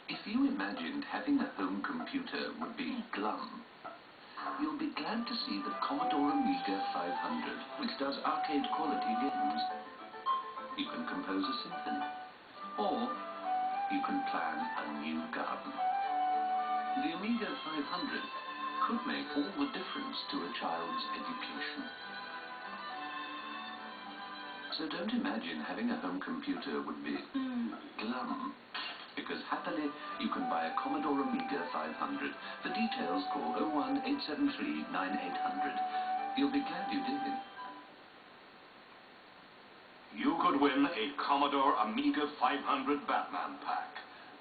If you imagined having a home computer would be glum, you'll be glad to see the Commodore Amiga 500, which does arcade quality games. You can compose a symphony, or you can plan a new garden. The Amiga 500 could make all the difference to a child's education. So don't imagine having a home computer would be glum, because happily you can buy a Commodore Amiga 500. For details, call 01873-9800. You'll be glad you did. You could win a Commodore Amiga 500 Batman pack.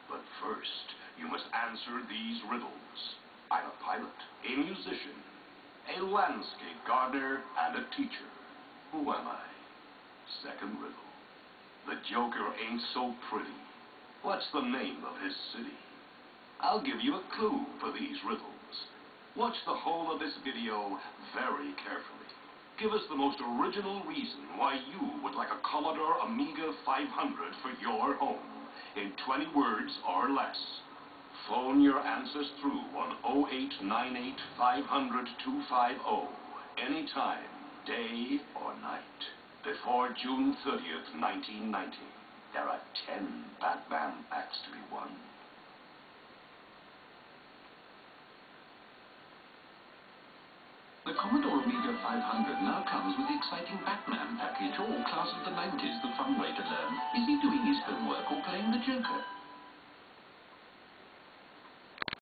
But first, you must answer these riddles. I'm a pilot, a musician, a landscape gardener, and a teacher. Who am I? Second riddle. The Joker ain't so pretty. What's the name of his city? I'll give you a clue for these riddles. Watch the whole of this video very carefully. Give us the most original reason why you would like a Commodore Amiga 500 for your home, in 20 words or less. Phone your answers through on 0898-500-250, anytime, day or night, before June 30th, 1990. There are 10 Batman packs to be won. The Commodore Amiga 500 now comes with the exciting Batman package, or Class of the 90s, the fun way to learn. Is he doing his homework or playing the Joker?